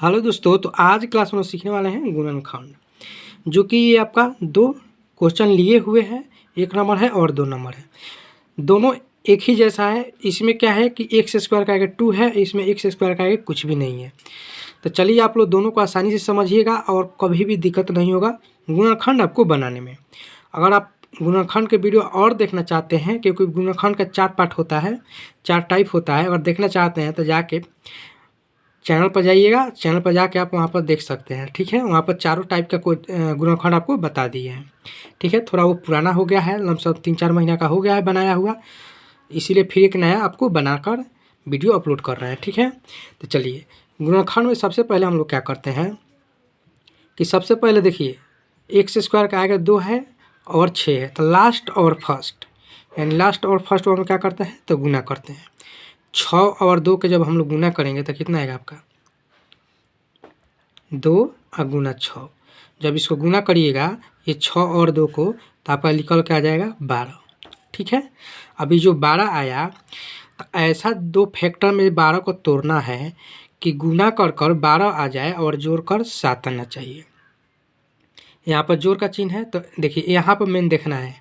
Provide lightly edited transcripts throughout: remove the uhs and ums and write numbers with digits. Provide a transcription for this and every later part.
Hello दोस्तों, तो आज क्लास में सीखने वाले हैं गुणनखंड, जो कि ये आपका दो क्वेश्चन लिए हुए हैं। 1 नंबर है और 2 नंबर है। दोनों एक ही जैसा है। इसमें क्या है कि एक्स स्क्वायर का आगे 2 है, इसमें एक्स स्क्वायर का आगे कुछ भी नहीं है। तो चलिए आप लोग दोनों को आसानी से समझिएगा और कभी भी दिक्कत नहीं होगा गुणनखंड आपको बनाने में। अगर आप गुणनखंड के वीडियो और देखना चाहते हैं, क्योंकि गुणनखंड का 4 पार्ट होता है, 4 टाइप होता है, अगर देखना चाहते हैं तो जाके चैनल पर जाइएगा। चैनल पर जाके आप वहाँ पर देख सकते हैं, ठीक है। वहाँ पर चारों टाइप का कोई गुणनखंड आपको बता दिए हैं, ठीक है। थोड़ा वो पुराना हो गया है, लमसम 3-4 महीना का हो गया है बनाया हुआ, इसीलिए फिर एक नया आपको बनाकर वीडियो अपलोड कर रहे हैं, ठीक है। तो चलिए गुणनखंड में सबसे पहले हम लोग क्या करते हैं कि सबसे पहले देखिए एक्स स्क्वायर का आगे 2 है और 6 है, तो लास्ट और फर्स्ट यानी लास्ट और फर्स्ट को हम क्या करते हैं तो गुना करते हैं। 6 और 2 के जब हम लोग गुना करेंगे तो कितना आएगा आपका 2 और गुना 6। जब इसको गुना करिएगा ये 6 और 2 को, तो आपका निकल के आ जाएगा 12, ठीक है। अभी जो 12 आया, तो ऐसा दो फैक्टर में 12 को तोड़ना है कि गुना कर 12 आ जाए और जोड़ कर 7 आना चाहिए। यहाँ पर जोड़ का चिन्ह है, तो देखिए यहाँ पर मेन देखना है।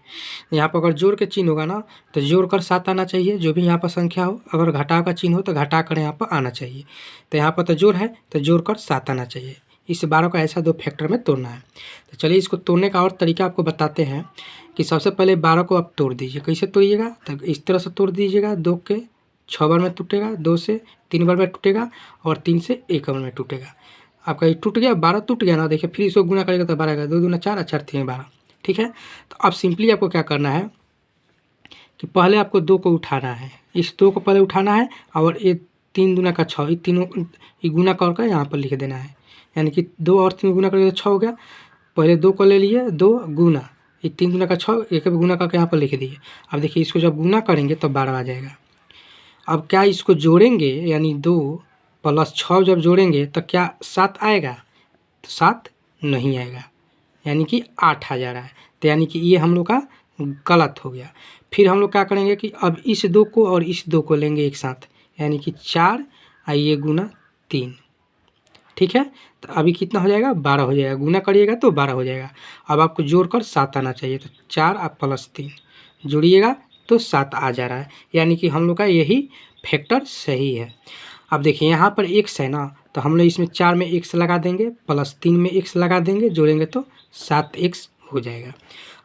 यहाँ पर अगर जोड़ के चिन्ह होगा ना, तो जोड़ कर 7 आना चाहिए, जो भी यहाँ पर संख्या हो। अगर घटाव का चिन्ह हो तो घटा कर यहाँ पर आना चाहिए। तो यहाँ पर तो जोड़ है, तो जोड़ कर 7 आना चाहिए। इस 12 को ऐसा दो फैक्टर में तोड़ना है। तो चलिए इसको तोड़ने का और तरीका आपको बताते हैं कि सबसे पहले 12 को आप तोड़ दीजिए। कैसे तोड़िएगा, तो इस तरह से तोड़ दीजिएगा। 2 के 6 बार में टूटेगा, 2 से 3 बार में टूटेगा और 3 से 1 बार में टूटेगा। आपका ये टूट गया, 12 टूट गया ना। देखिए फिर इसको गुना करेगा तो 12 आएगा, 2 दूना 4 और 4 3 12, ठीक है। तो अब सिंपली आपको क्या करना है कि पहले आपको 2 को उठाना है, इस 2 को पहले उठाना है और ये 3 दूना का 6, ये तीनों ये गुना करके यहाँ पर लिख देना है। यानी कि 2 और 3 गुना करके 6 हो गया। पहले 2 को ले लिए, 2 गुना, ये 3 दूना का 6, एक गुना करके यहाँ पर लिख दिए। अब देखिए इसको जब गुना करेंगे तो 12 आ जाएगा। अब क्या इसको जोड़ेंगे, यानी 2 प्लस 6 जब जोड़ेंगे तो क्या 7 आएगा, तो 7 नहीं आएगा, यानी कि 8 आ जा रहा है। तो यानी कि ये हम लोग का गलत हो गया। फिर हम लोग क्या करेंगे कि अब इस 2 को और इस 2 को लेंगे एक साथ, यानी कि 4 आइए गुना 3, ठीक है। तो अभी कितना हो जाएगा 12 हो जाएगा। गुना करिएगा तो 12 हो जाएगा। अब आपको जोड़कर 7 आना चाहिए, तो 4 और प्लस 3 जोड़िएगा तो 7 आ जा रहा है। यानी कि हम लोग का यही फैक्टर सही है। अब देखिए यहाँ पर एक्स है ना, तो हम लोग इसमें 4 में एक्स लगा देंगे, प्लस 3 में एक्स लगा देंगे, जोड़ेंगे तो 7x हो जाएगा।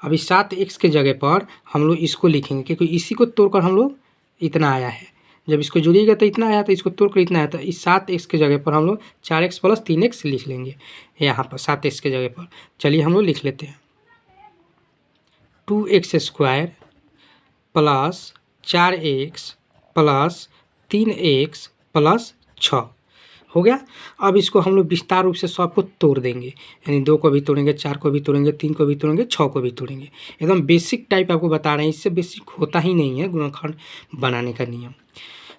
अब इस 7x के जगह पर हम लोग इसको लिखेंगे, क्योंकि इसी को तोड़कर हम लोग इतना आया है। जब इसको जोड़िएगा तो इतना आया, तो इसको तोड़कर इतना आया, तो इस 7x के जगह पर हम लोग 4x प्लस 3x लिख लेंगे यहाँ पर 7x के जगह पर। चलिए हम लोग लिख लेते हैं 2x square plus 4x plus 3x plus 6 हो गया। अब इसको हम लोग विस्तार रूप से सबको तोड़ देंगे, यानी 2 को भी तोड़ेंगे, 4 को भी तोड़ेंगे, 3 को भी तोड़ेंगे, 6 को भी तोड़ेंगे। एकदम बेसिक टाइप आपको बता रहे हैं, इससे बेसिक होता ही नहीं है गुणनखंड बनाने का नियम,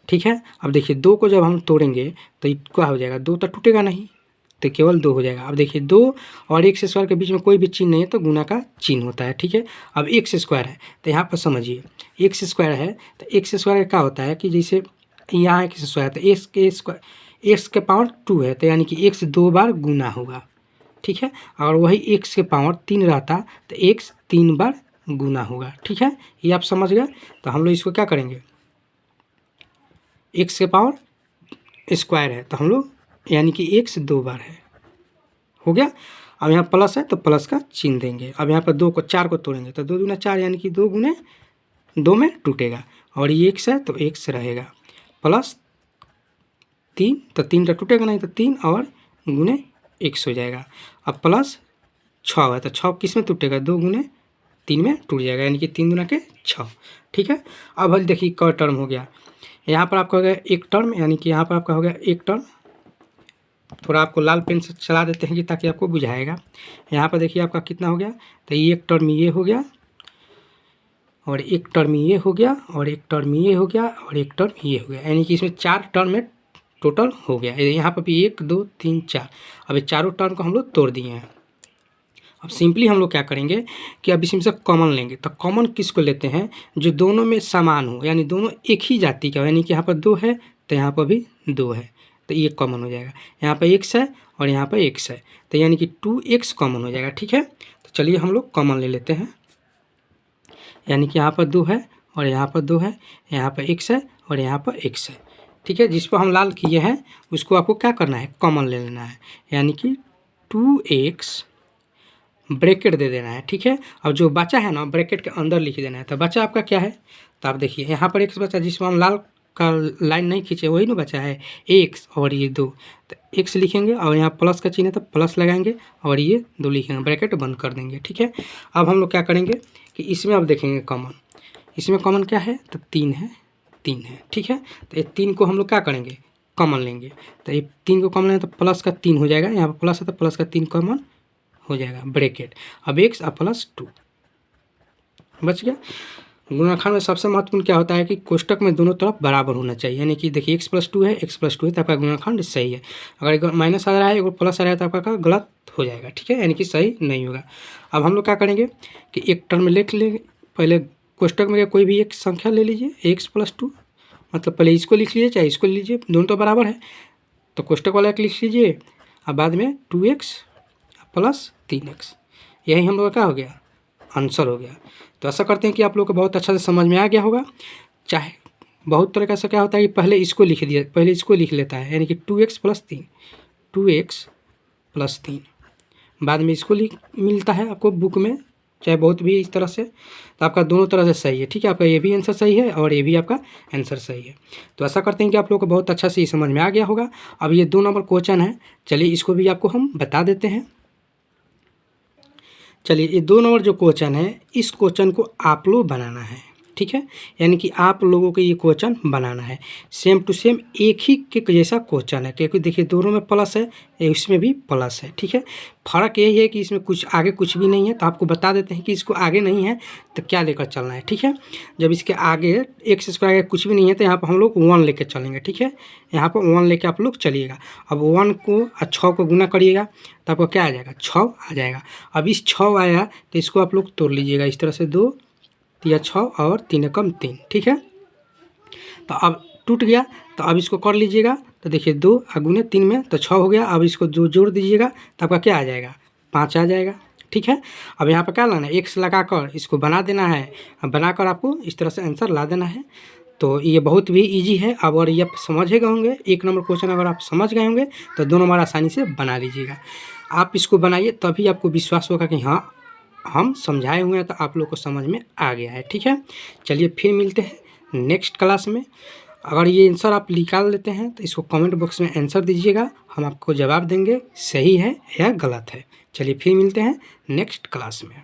ठीक है। अब देखिए 2 को जब हम तोड़ेंगे तो ये क्या हो जाएगा, 2 तो टूटेगा नहीं, तो केवल 2 हो जाएगा। अब देखिए 2 और एक्स स्क्वायर के बीच में कोई भी चिन्ह नहीं है, तो गुना का चिन्ह होता है, ठीक है। अब एक्स स्क्वायर है, तो यहाँ पर समझिए एक्स स्क्वायर है, तो एक्स स्क्वायर क्या होता है कि जैसे यहाँ एक्स स्क्वायर है, तो एक्स के पावर 2 है, तो यानी कि एक्स 2 बार गुना होगा, ठीक है। और वही एक्स के पावर 3 रहता तो एक्स 3 बार गुना होगा, ठीक है। ये आप समझ गए। तो हम लोग इसको क्या करेंगे, एक्स के पावर स्क्वायर है, तो हम लोग यानी कि एक्स 2 बार है, हो गया। अब यहाँ प्लस है तो प्लस का चिन्ह देंगे। अब यहाँ पर 2 को 4 को तोड़ेंगे, तो 2 दूना 4, यानी कि 2 गुने 2 में टूटेगा, और ये एक्स है तो एक्स रहेगा, प्लस 3, तो 3 तो टूटेगा नहीं, तो 3 और गुने एक्स हो जाएगा। अब प्लस 6 है, तो 6 किस में टूटेगा, 2 गुने 3 में टूट जाएगा, यानी कि 3 दूना के 6, ठीक है। अब हल देखिए क टर्म हो गया, यहाँ पर आपका हो गया एक टर्म, यानी कि यहाँ पर आपका हो गया एक टर्म। थोड़ा आपको लाल पेन से चला देते हैं कि ताकि आपको बुझाएगा। यहाँ पर देखिए आपका कितना हो गया, तो ये एक टर्म ये हो गया, और एक टर्म ये हो गया, और एक टर्म ये हो गया, और एक टर्म ये हो गया, यानी कि इसमें 4 टर्म में टोटल हो गया। यहाँ पर भी 1 2 3 4। अब ये चारों टर्म को हम लोग तोड़ दिए हैं। अब सिंपली हम लोग क्या करेंगे कि अब इसमें से कॉमन लेंगे, तो कॉमन किसको लेते हैं, जो दोनों में समान हो, यानी दोनों एक ही जाति का हो, यानी कि यहाँ पर 2 है तो यहाँ पर भी 2 है, तो ये कॉमन हो जाएगा। यहाँ पर x है और यहाँ पर x है, तो यानी कि 2x कॉमन हो जाएगा। ठीक है, तो चलिए हम लोग कॉमन ले लेते हैं। यानी कि यहाँ पर 2 है और यहाँ पर 2 है, यहाँ पर x है और यहाँ पर x है। ठीक है, जिस पर हम लाल किए हैं उसको आपको क्या करना है, कॉमन ले लेना है। यानी कि 2x ब्रैकेट दे देना है। ठीक है, और जो बचा है ना ब्रैकेट के अंदर लिख देना है। तो बचा आपका क्या है, तो आप देखिए यहाँ पर x बचा, जिसमें हम लाल का लाइन नहीं खींचे वही ना बचा है x और ये 2, तो x लिखेंगे और यहाँ प्लस का चिन्ह है तो प्लस लगाएंगे और ये 2 लिखेंगे, ब्रैकेट बंद कर देंगे। ठीक है, अब हम लोग क्या करेंगे कि इसमें अब देखेंगे कॉमन, इसमें कॉमन क्या है, तो 3 है, 3 है। ठीक है, तो ये 3 को हम लोग क्या करेंगे, कॉमन लेंगे। तो ये 3 को कॉमन लेंगे तो प्लस का 3 हो जाएगा, यहाँ पर प्लस है तो प्लस का 3 कॉमन हो जाएगा, ब्रैकेट। अब x और प्लस 2 बच गया। गुणनखंड में सबसे महत्वपूर्ण क्या होता है कि कोष्टक में दोनों तरफ बराबर होना चाहिए। यानी कि देखिए x + 2 है, x + 2 है तो आपका गुणनखंड सही है। अगर एक माइनस आ रहा है एक प्लस आ रहा है तो आपका गलत हो जाएगा। ठीक है, यानी कि सही नहीं होगा। अब हम लोग क्या करेंगे कि एक टर्म लिख लेंगे, पहले कोष्टक में कोई भी एक संख्या ले लीजिए x + 2, मतलब पहले इसको लिख लीजिए चाहे इसको लीजिए, दोनों तो बराबर है, तो कोष्टक वाला एक लिख लीजिए और बाद में 2x + 3x, यही हम लोग का क्या हो गया, आंसर हो गया। तो ऐसा करते हैं कि आप लोग को बहुत अच्छा से समझ में आ गया होगा। चाहे बहुत तरह का ऐसा क्या होता है कि पहले इसको लिख दिया, पहले इसको लिख लेता है, यानी कि 2x + 3, 2x + 3, बाद में इसको लिख मिलता है आपको बुक में, चाहे बहुत भी इस तरह से, तो आपका दोनों तरह से सही है। ठीक है, आपका ये भी आंसर सही है और ये भी आपका आंसर सही है। तो ऐसा करते हैं कि आप लोग को बहुत अच्छा से समझ में आ गया होगा। अब ये 2 नंबर क्वेश्चन है, चलिए इसको भी आपको हम बता देते हैं। चलिए ये 2 नंबर जो क्वेश्चन है, इस क्वेश्चन को आप लोग बनाना है। ठीक है, यानी कि आप लोगों को ये क्वेश्चन बनाना है, सेम टू सेम एक ही के जैसा क्वेश्चन है, क्योंकि देखिए दोनों में प्लस है, इसमें भी प्लस है। ठीक है, फ़र्क यही है कि इसमें कुछ आगे कुछ भी नहीं है, तो आपको बता देते हैं कि इसको आगे नहीं है तो क्या लेकर चलना है। ठीक है, जब इसके आगे x² आगे कुछ भी नहीं है तो यहाँ पर हम लोग 1 लेकर चलेंगे। ठीक है, यहाँ पर 1 लेके आप लोग चलिएगा। अब 1 को और 6 को गुना करिएगा तो आपको क्या आ जाएगा, 6 आ जाएगा। अब इस 6 आया तो इसको आप लोग तोड़ लीजिएगा इस तरह से, 2 3 6 और 3 कम 3। ठीक है, तो अब टूट गया, तो अब इसको कर लीजिएगा, तो देखिए 2 गुने 3 में तो 6 हो गया। अब इसको जो जोड़ दीजिएगा तो आपका क्या आ जाएगा, 5 आ जाएगा। ठीक है, अब यहाँ पर क्या लाना है, x लगाकर इसको बना देना है, बनाकर आपको इस तरह से आंसर ला देना है। तो ये बहुत भी इजी है। अब और ये आप समझ गए होंगे, 1 नंबर क्वेश्चन अगर आप समझ गए होंगे तो 2 नंबर आसानी से बना लीजिएगा। आप इसको बनाइए तभी आपको विश्वास होगा कि हाँ हम समझाए हुए हैं तो आप लोग को समझ में आ गया है। ठीक है, चलिए फिर मिलते हैं नेक्स्ट क्लास में। अगर ये आंसर आप निकाल लेते हैं तो इसको कमेंट बॉक्स में आंसर दीजिएगा, हम आपको जवाब देंगे सही है या गलत है। चलिए फिर मिलते हैं नेक्स्ट क्लास में।